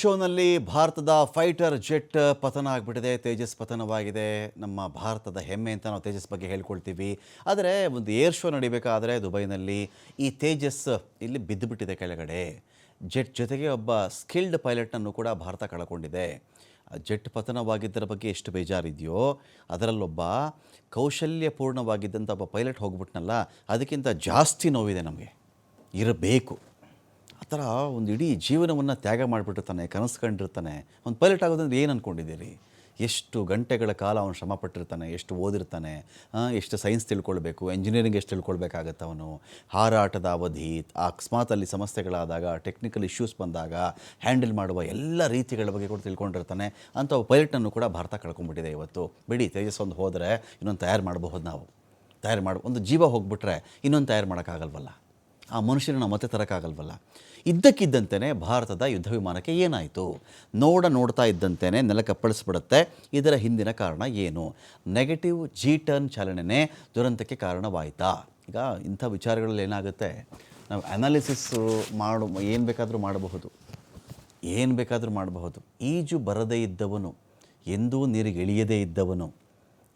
ಶೋನಲ್ಲಿ ಭಾರತದ fighter jet ಪತನ ಆಗಿಬಿಟ್ಟಿದೆ. ತೇಜಸ್ ಪತನವಾಗಿದೆ. ನಮ್ಮ ಭಾರತದ ಹೆಮ್ಮೆ ಅಂತ ನಾವು ತೇಜಸ್ ಬಗ್ಗೆ ಹೇಳ್ಕೊಳ್ತೀವಿ. ಆದರೆ ಒಂದು ಏರ್ ಶೋ ನಡಿಬೇಕಾದ್ರೆ ದುಬೈನಲ್ಲಿ ಈ ತೇಜಸ್ ಇಲ್ಲಿ ಬಿದ್ದುಬಿಟ್ಟಿದೆ ಕೆಳಗಡೆ. ಜೆಟ್ ಜೊತೆಗೆ ಒಬ್ಬ ಸ್ಕಿಲ್ಡ್ ಪೈಲಟ್ನನ್ನು ಕೂಡ ಭಾರತ ಕಳ್ಕೊಂಡಿದೆ. ಜೆಟ್ ಪತನವಾಗಿದ್ದರ ಬಗ್ಗೆ ಎಷ್ಟು ಬೇಜಾರಿದೆಯೋ ಅದರಲ್ಲೊಬ್ಬ ಕೌಶಲ್ಯಪೂರ್ಣವಾಗಿದ್ದಂಥ ಒಬ್ಬ ಪೈಲಟ್ ಹೋಗ್ಬಿಟ್ನಲ್ಲ, ಅದಕ್ಕಿಂತ ಜಾಸ್ತಿ ನೋವಿದೆ ನಮಗೆ. ಇರಬೇಕು ಆ ಥರ ಒಂದು ಇಡೀ ಜೀವನವನ್ನು ತ್ಯಾಗ ಮಾಡಿಬಿಟ್ಟಿರ್ತಾನೆ, ಕನಸು ಕಂಡಿರ್ತಾನೆ. ಒಂದು ಪೈಲಟ್ ಆಗೋದಂದ್ರೆ ಏನು ಅಂದ್ಕೊಂಡಿದ್ದೀರಿ? ಎಷ್ಟು ಗಂಟೆಗಳ ಕಾಲ ಅವನು ಶ್ರಮ ಪಟ್ಟಿರ್ತಾನೆ, ಎಷ್ಟು ಓದಿರ್ತಾನೆ, ಎಷ್ಟು ಸೈನ್ಸ್ ತಿಳ್ಕೊಳ್ಬೇಕು, ಎಂಜಿನಿಯರಿಂಗ್ ಎಷ್ಟು ತಿಳ್ಕೊಳ್ಬೇಕಾಗತ್ತೆ ಅವನು. ಹಾರಾಟದ ಅವಧಿ, ಅಕಸ್ಮಾತಲ್ಲಿ ಸಮಸ್ಯೆಗಳಾದಾಗ, ಟೆಕ್ನಿಕಲ್ ಇಶ್ಯೂಸ್ ಬಂದಾಗ ಹ್ಯಾಂಡಲ್ ಮಾಡುವ ಎಲ್ಲ ರೀತಿಗಳ ಬಗ್ಗೆ ಕೂಡ ತಿಳ್ಕೊಂಡಿರ್ತಾನೆ. ಅಂಥ ಒಬ್ಬ ಪೈಲಟ್ನನ್ನು ಕೂಡ ಭಾರತ ಕಳ್ಕೊಂಡ್ಬಿಟ್ಟಿದೆ ಇವತ್ತು. ಬಿಡಿ, ತೇಜಸ್ ಒಂದು ಹೋದರೆ ಇನ್ನೊಂದು ತಯಾರು ಮಾಡಬಹುದು. ನಾವು ಒಂದು ಜೀವ ಹೋಗ್ಬಿಟ್ರೆ ಇನ್ನೊಂದು ತಯಾರು ಮಾಡೋಕ್ಕಾಗಲ್ವಲ್ಲ, ಆ ಮನುಷ್ಯನ ನಾವು ಮತ್ತೆ ತರೋಕ್ಕಾಗಲ್ವಲ್ಲ. ಇದ್ದಕ್ಕಿದ್ದಂತೆಯೇ ಭಾರತದ ಯುದ್ಧ ವಿಮಾನಕ್ಕೆ ಏನಾಯಿತು? ನೋಡ್ತಾ ಇದ್ದಂತೆಯೇ ನೆಲಕ್ಕಪ್ಪಳಿಸ್ಬಿಡುತ್ತೆ. ಇದರ ಹಿಂದಿನ ಕಾರಣ ಏನು? ನೆಗೆಟಿವ್ ಜಿ ಟರ್ನ್ ಚಾಲನೆಯೇ ದುರಂತಕ್ಕೆ ಕಾರಣವಾಯಿತಾ? ಈಗ ಇಂಥ ವಿಚಾರಗಳಲ್ಲಿ ಏನಾಗುತ್ತೆ, ನಾವು ಅನಾಲಿಸಿಸ್ಸು ಏನು ಬೇಕಾದರೂ ಮಾಡಬಹುದು. ಈಜು ಬರದೇ ಇದ್ದವನು, ಎಂದೂ ನೀರಿಗೆ ಇಳಿಯದೇ ಇದ್ದವನು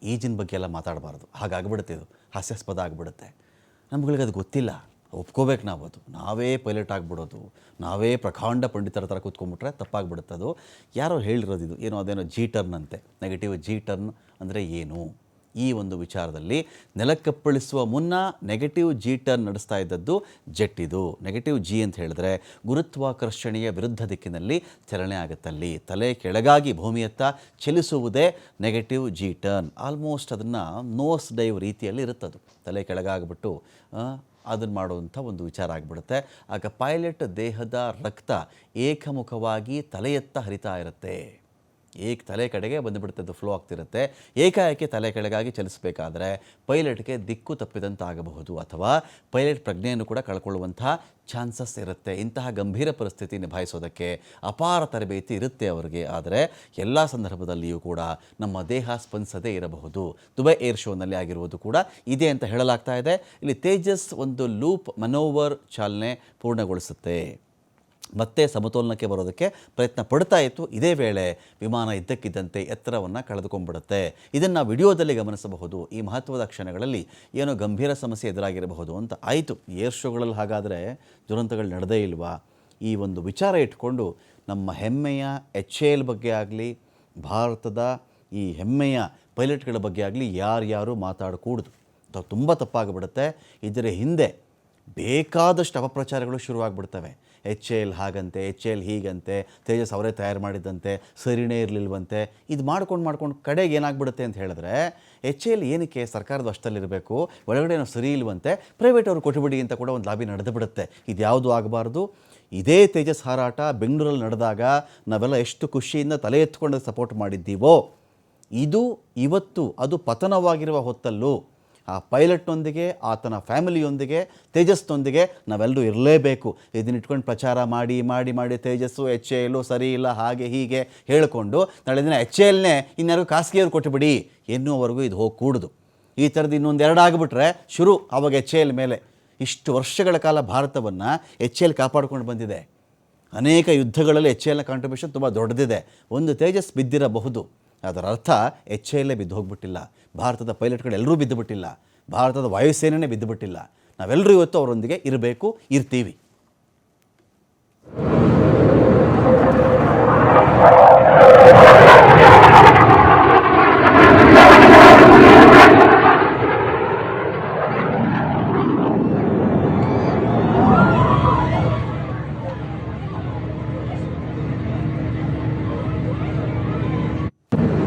ಈಜಿನ ಬಗ್ಗೆ ಎಲ್ಲ ಮಾತಾಡಬಾರ್ದು. ಹಾಗಾಗ್ಬಿಡುತ್ತೆ, ಇದು ಹಾಸ್ಯಾಸ್ಪದ ಆಗಿಬಿಡುತ್ತೆ. ನಮ್ಗಳಿಗೆ ಅದು ಗೊತ್ತಿಲ್ಲ, ಒಪ್ಕೋಬೇಕು ನಾವು. ನಾವೇ ಪೈಲಟ್ ಆಗಿಬಿಡೋದು, ನಾವೇ ಪ್ರಕಾಂಡ ಪಂಡಿತರ ಥರ ಕೂತ್ಕೊಂಡ್ಬಿಟ್ರೆ ತಪ್ಪಾಗಿಬಿಡುತ್ತೆ. ಅದು ಯಾರೋ ಹೇಳಿರೋದು, ಇದು ಏನೋ ಅದೇನೋ ಜಿ ಟರ್ನ್ ಅಂತೆ. ನೆಗೆಟಿವ್ ಜಿ ಟರ್ನ್ ಅಂದರೆ ಏನು? ಈ ಒಂದು ವಿಚಾರದಲ್ಲಿ ನೆಲಕ್ಕಪ್ಪಳಿಸುವ ಮುನ್ನ ನೆಗೆಟಿವ್ ಜಿ ಟರ್ನ್ ನಡೆಸ್ತಾ ಇದ್ದದ್ದು ಜೆಟ್. ಇದು ನೆಗೆಟಿವ್ ಜಿ ಅಂತ ಹೇಳಿದ್ರೆ ಗುರುತ್ವಾಕರ್ಷಣೆಯ ವಿರುದ್ಧ ದಿಕ್ಕಿನಲ್ಲಿ ಚಲನೆ ಆಗುತ್ತಲ್ಲಿ. ತಲೆ ಕೆಳಗಾಗಿ ಭೂಮಿಯತ್ತ ಚಲಿಸುವುದೇ ನೆಗೆಟಿವ್ ಜಿ ಟರ್ನ್. ಆಲ್ಮೋಸ್ಟ್ ಅದನ್ನು ನೋಸ್ ಡೈವ್ ರೀತಿಯಲ್ಲಿ ಇರುತ್ತದು. ತಲೆ ಕೆಳಗಾಗ್ಬಿಟ್ಟು ಅದನ್ನು ಮಾಡುವಂಥ ಒಂದು ವಿಚಾರ ಆಗಿಬಿಡುತ್ತೆ. ಆಗ ಪೈಲಟ್ ದೇಹದ ರಕ್ತ ಏಕಮುಖವಾಗಿ ತಲೆಯತ್ತ ಹರಿತಾ ಇರುತ್ತೆ. ತಲೆ ಕಡೆಗೆ ಬಂದುಬಿಡುತ್ತೆ, ಫ್ಲೋ ಆಗ್ತಿರುತ್ತೆ. ಏಕಾಏಕಿ ತಲೆ ಕೆಳಗಾಗಿ ಚಲಿಸಬೇಕಾದ್ರೆ ಪೈಲಟ್ಗೆ ದಿಕ್ಕು ತಪ್ಪಿದಂತಾಗಬಹುದು, ಅಥವಾ ಪೈಲಟ್ ಪ್ರಜ್ಞೆಯನ್ನು ಕೂಡ ಕಳ್ಕೊಳ್ಳುವಂಥ ಚಾನ್ಸಸ್ ಇರುತ್ತೆ. ಇಂತಹ ಗಂಭೀರ ಪರಿಸ್ಥಿತಿ ನಿಭಾಯಿಸೋದಕ್ಕೆ ಅಪಾರ ತರಬೇತಿ ಇರುತ್ತೆ ಅವರಿಗೆ. ಆದರೆ ಎಲ್ಲ ಸಂದರ್ಭದಲ್ಲಿಯೂ ಕೂಡ ನಮ್ಮ ದೇಹ ಸ್ಪಂದಿಸದೇ ಇರಬಹುದು. ದುಬೈ ಏರ್ ಶೋನಲ್ಲಿ ಆಗಿರುವುದು ಕೂಡ ಇದೆ ಅಂತ ಹೇಳಲಾಗ್ತಾ ಇದೆ. ಇಲ್ಲಿ ತೇಜಸ್ ಒಂದು ಲೂಪ್ ಮನೋವರ್ ಚಾಲನೆ ಪೂರ್ಣಗೊಳಿಸುತ್ತೆ, ಮತ್ತೆ ಸಮತೋಲನಕ್ಕೆ ಬರೋದಕ್ಕೆ ಪ್ರಯತ್ನ ಪಡ್ತಾ ಇತ್ತು. ಇದೇ ವೇಳೆ ವಿಮಾನ ಇದ್ದಕ್ಕಿದ್ದಂತೆ ಎತ್ತರವನ್ನು ಕಳೆದುಕೊಂಡ್ಬಿಡುತ್ತೆ. ಇದನ್ನು ವಿಡಿಯೋದಲ್ಲಿ ಗಮನಿಸಬಹುದು. ಈ ಮಹತ್ವದ ಕ್ಷಣಗಳಲ್ಲಿ ಏನೋ ಗಂಭೀರ ಸಮಸ್ಯೆ ಎದುರಾಗಿರಬಹುದು ಅಂತ ಆಯಿತು. ಏರ್ ಶೋಗಳಲ್ಲಿ ಹಾಗಾದರೆ ದುರಂತಗಳು ನಡೆದೇ ಇಲ್ವಾ? ಈ ಒಂದು ವಿಚಾರ ಇಟ್ಕೊಂಡು ನಮ್ಮ ಹೆಮ್ಮೆಯ HAL ಬಗ್ಗೆ ಆಗಲಿ, ಭಾರತದ ಈ ಹೆಮ್ಮೆಯ ಪೈಲಟ್ಗಳ ಬಗ್ಗೆ ಆಗಲಿ ಯಾರ್ಯಾರು ಮಾತಾಡಕೂಡ್ದು. ತುಂಬ ತಪ್ಪಾಗಿಬಿಡುತ್ತೆ. ಇದರ ಹಿಂದೆ ಬೇಕಾದಷ್ಟು ಅಪಪ್ರಚಾರಗಳು ಶುರುವಾಗ್ಬಿಡ್ತವೆ. HAL ಹಾಗಂತೆ, HAL ಹೀಗಂತೆ, ತೇಜಸ್ ಅವರೇ ತಯಾರು ಮಾಡಿದ್ದಂತೆ, ಸರಿನೇ ಇರಲಿಲ್ವಂತೆ. ಇದು ಮಾಡ್ಕೊಂಡು ಕಡೆಗೆ ಏನಾಗ್ಬಿಡುತ್ತೆ ಅಂತ ಹೇಳಿದ್ರೆ, HAL ಏನಕ್ಕೆ ಸರ್ಕಾರದ ವಶದಲ್ಲಿರಬೇಕು, ಒಳಗಡೆ ಏನೋ ಸರಿ ಇಲ್ವಂತೆ, ಪ್ರೈವೇಟ್ ಅವರು ಕೊಟ್ಟುಬಿಡಿ ಅಂತ ಕೂಡ ಒಂದು ಲಾಬಿ ನಡೆದು ಬಿಡುತ್ತೆ. ಇದು ಯಾವುದು ಆಗಬಾರ್ದು. ಇದೇ ತೇಜಸ್ ಹಾರಾಟ ಬೆಂಗಳೂರಲ್ಲಿ ನಡೆದಾಗ ನಾವೆಲ್ಲ ಎಷ್ಟು ಖುಷಿಯಿಂದ ತಲೆ ಎತ್ಕೊಂಡು ಸಪೋರ್ಟ್ ಮಾಡಿದ್ದೀವೋ, ಇದು ಇವತ್ತು ಅದು ಪತನವಾಗಿರುವ ಹೊತ್ತಲ್ಲೂ ಆ ಪೈಲಟ್ನೊಂದಿಗೆ, ಆತನ ಫ್ಯಾಮಿಲಿಯೊಂದಿಗೆ, ತೇಜಸ್ನೊಂದಿಗೆ ನಾವೆಲ್ಲರೂ ಇರಲೇಬೇಕು. ಇದನ್ನಿಟ್ಕೊಂಡು ಪ್ರಚಾರ ಮಾಡಿ ತೇಜಸ್ಸು HAL ಸರಿ ಇಲ್ಲ ಹಾಗೆ ಹೀಗೆ ಹೇಳಿಕೊಂಡು ನಾಳೆ ದಿನ HALನೇ ಇನ್ಯಾರಿಗೂ ಖಾಸಗಿಯವ್ರು ಕೊಟ್ಟುಬಿಡಿ ಎನ್ನುವವರೆಗೂ ಇದು ಹೋಗಿ ಕೂಡುದು. ಈ ಥರದ್ದು ಇನ್ನೊಂದು ಎರಡು ಆಗಿಬಿಟ್ರೆ ಶುರು ಆವಾಗ HAL ಮೇಲೆ. ಇಷ್ಟು ವರ್ಷಗಳ ಕಾಲ ಭಾರತವನ್ನು HAL ಕಾಪಾಡ್ಕೊಂಡು ಬಂದಿದೆ. ಅನೇಕ ಯುದ್ಧಗಳಲ್ಲಿ HALನ ಕಾಂಟ್ರಿಬ್ಯೂಷನ್ ತುಂಬ ದೊಡ್ಡದಿದೆ. ಒಂದು ತೇಜಸ್ ಬಿದ್ದಿರಬಹುದು, ಅದರ ಅರ್ಥ HALೇ ಬಿದ್ದು ಹೋಗ್ಬಿಟ್ಟಿಲ್ಲ. ಭಾರತದ ಪೈಲಟ್ಗಳೆಲ್ಲರೂ ಬಿದ್ದುಬಿಟ್ಟಿಲ್ಲ, ಭಾರತದ ವಾಯುಸೇನೆಯೇ ಬಿದ್ದುಬಿಟ್ಟಿಲ್ಲ. ನಾವೆಲ್ಲರೂ ಇವತ್ತು ಅವರೊಂದಿಗೆ ಇರಬೇಕು, ಇರ್ತೀವಿ.